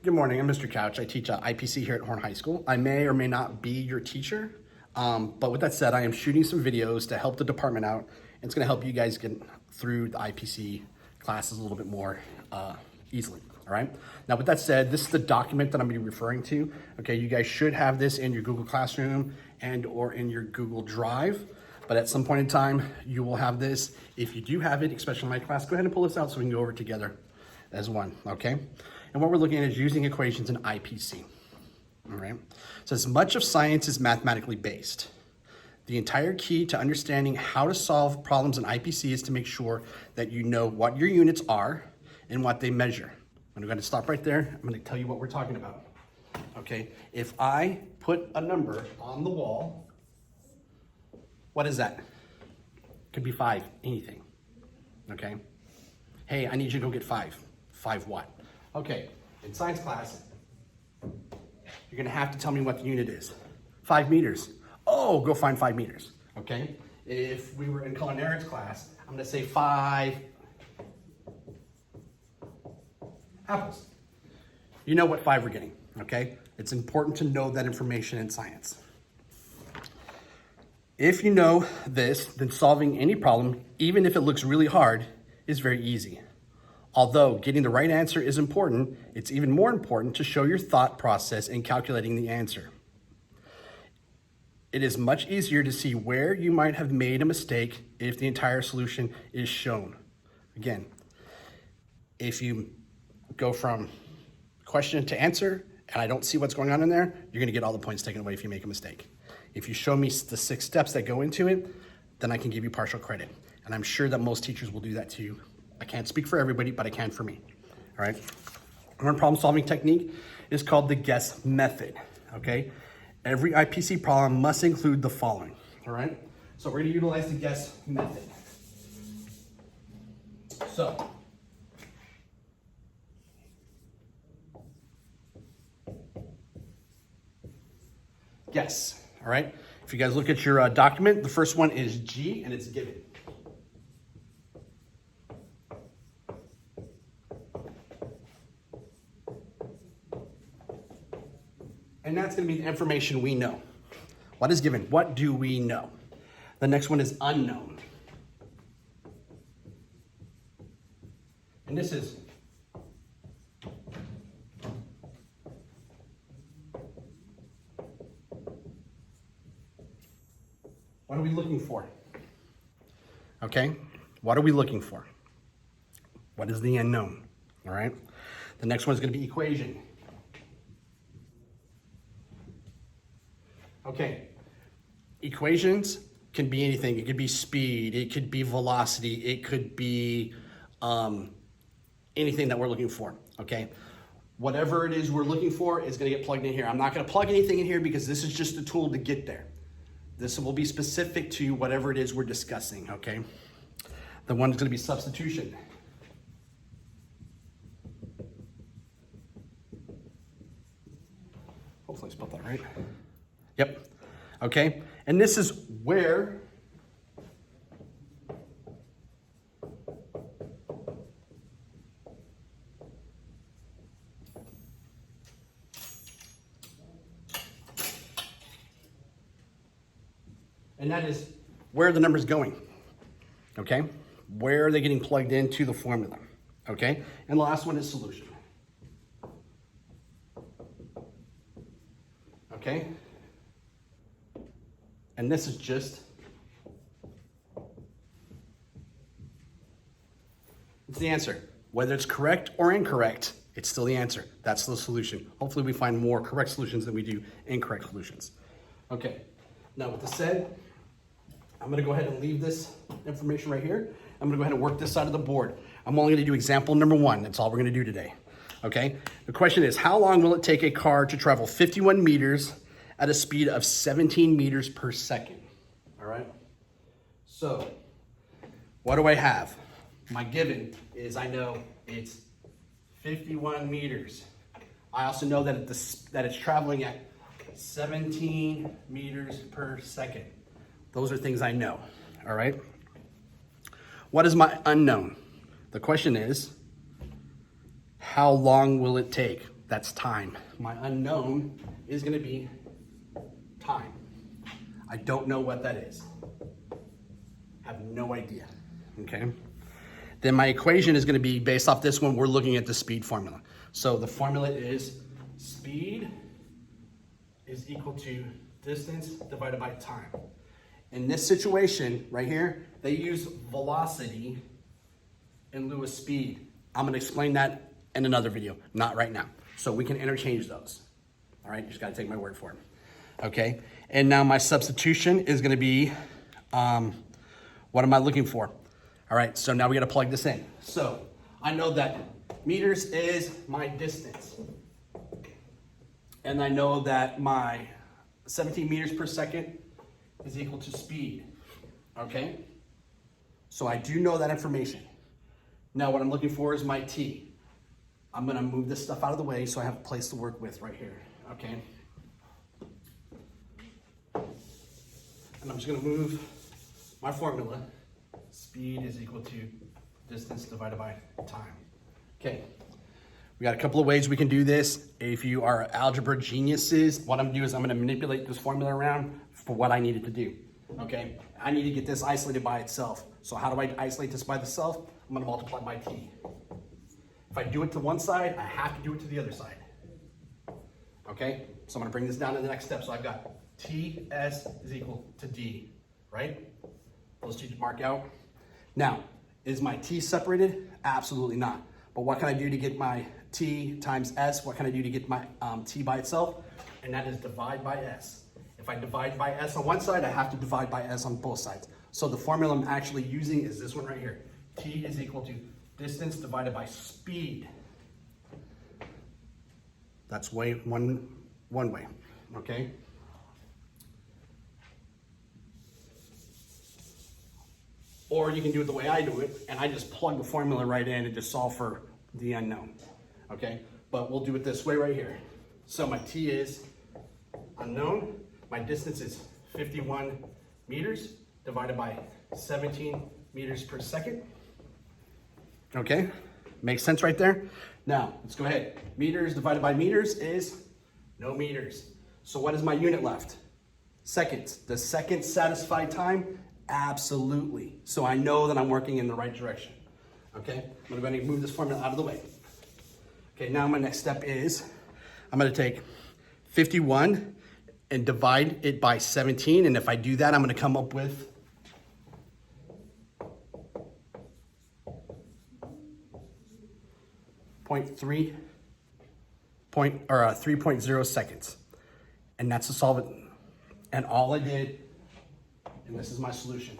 Good morning, I'm Mr. Couch. I teach IPC here at Horn High School. I may or may not be your teacher, but with that said, I am shooting some videos to help the department out, and it's gonna help you guys get through the IPC classes a little bit more easily, all right? Now with that said, this is the document that I'm gonna be referring to. Okay, you guys should have this in your Google Classroom and or in your Google Drive, but at some point in time, you will have this. If you do have it, especially in my class, go ahead and pull this out so we can go over it together as one, okay? And what we're looking at is using equations in IPC, all right? So as much of science is mathematically based, the entire key to understanding how to solve problems in IPC is to make sure that you know what your units are and what they measure. I'm gonna stop right there. I'm gonna tell you what we're talking about, okay? If I put a number on the wall, what is that? Could be 5, anything, okay? Hey, I need you to go get 5. 5 what? Okay, in science class, you're gonna have to tell me what the unit is. 5 meters. Oh, go find 5 meters, okay? If we were in culinary arts class, I'm gonna say 5 apples. You know what 5 we're getting, okay? It's important to know that information in science. If you know this, then solving any problem, even if it looks really hard, is very easy. Although getting the right answer is important, it's even more important to show your thought process in calculating the answer. It is much easier to see where you might have made a mistake if the entire solution is shown. Again, if you go from question to answer and I don't see what's going on in there, you're gonna get all the points taken away if you make a mistake. If you show me the 6 steps that go into it, then I can give you partial credit. And I'm sure that most teachers will do that to you. I can't speak for everybody, but I can for me, all right? One problem solving technique is called the guess method, okay? Every IPC problem must include the following, all right? So we're gonna utilize the guess method. So, guess, all right? If you guys look at your document, the first one is G and it's given. And that's gonna be the information we know. What is given? What do we know? The next one is unknown. And this is what are we looking for? Okay, what are we looking for? What is the unknown, all right? The next one is gonna be equation. Okay, equations can be anything. It could be speed, it could be velocity, it could be anything that we're looking for, okay? Whatever it is we're looking for is gonna get plugged in here. I'm not gonna plug anything in here because this is just a tool to get there. This will be specific to whatever it is we're discussing, okay? The one is gonna be substitution. Hopefully I spelled that right. Yep, okay? And this is where and that is where the number's going, okay? Where are they getting plugged into the formula, okay? And the last one is solution. Okay? And this is just, it's the answer. Whether it's correct or incorrect, it's still the answer. That's the solution. Hopefully we find more correct solutions than we do incorrect solutions. Okay, now with this said, I'm gonna go ahead and leave this information right here. I'm gonna go ahead and work this side of the board. I'm only gonna do example number 1. That's all we're gonna do today, okay? The question is, how long will it take a car to travel 51 meters at a speed of 17 meters per second, all right? So, what do I have? My given is I know it's 51 meters. I also know that it's traveling at 17 meters per second. Those are things I know, all right? What is my unknown? The question is, how long will it take? That's time. My unknown is gonna be time. I don't know what that is. Have no idea, okay? Then my equation is gonna be based off this one, we're looking at the speed formula. So the formula is speed is equal to distance divided by time. In this situation right here, they use velocity in lieu of speed. I'm gonna explain that in another video, not right now. So we can interchange those. All right, you just gotta take my word for it. Okay, and now my substitution is gonna be, what am I looking for? All right, so now we gotta plug this in. So I know that meters is my distance. And I know that my 17 meters per second is equal to speed, okay? So I do know that information. Now what I'm looking for is my T. I'm gonna move this stuff out of the way so I have a place to work with right here, okay? And I'm just gonna move my formula. Speed is equal to distance divided by time. Okay, we got a couple of ways we can do this. If you are algebra geniuses, what I'm gonna do is I'm gonna manipulate this formula around for what I need it to do, okay? I need to get this isolated by itself. So how do I isolate this by itself? I'm gonna multiply by T. If I do it to one side, I have to do it to the other side, okay? So I'm gonna bring this down to the next step. So I've got TS is equal to D, right? Those two mark out. Now, is my T separated? Absolutely not. But what can I do to get my T times S? What can I do to get my T by itself? And that is divide by S. If I divide by S on one side, I have to divide by S on both sides. So the formula I'm actually using is this one right here. T is equal to distance divided by speed. That's one way, okay? Or you can do it the way I do it, and I just plug the formula right in and just solve for the unknown, okay? But we'll do it this way right here. So my T is unknown. My distance is 51 meters divided by 17 meters per second. Okay, makes sense right there? Now, let's go ahead. Meters divided by meters is no meters. So what is my unit left? Seconds. Does seconds satisfy time? Absolutely. So I know that I'm working in the right direction. Okay, I'm gonna go ahead and move this formula out of the way. Okay, now my next step is, I'm gonna take 51 and divide it by 17. And if I do that, I'm gonna come up with 3.0 seconds. And that's to solve it. And all I did, and this is my solution.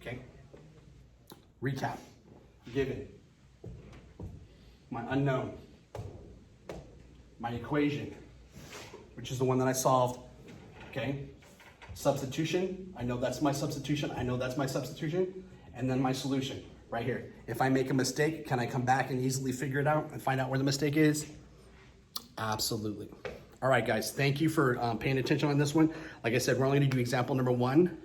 Okay? Recap. Given. My unknown. My equation, which is the one that I solved. Okay? Substitution. I know that's my substitution. I know that's my substitution. And then my solution right here. If I make a mistake, can I come back and easily figure it out and find out where the mistake is? Absolutely. All right, guys, thank you for paying attention on this one. Like I said, we're only gonna do example number 1.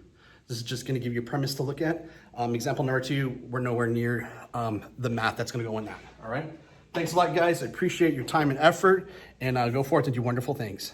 This is just gonna give you a premise to look at. Example number 2, we're nowhere near the math that's gonna go in that, all right? Thanks a lot, guys. I appreciate your time and effort, and go forth and do wonderful things.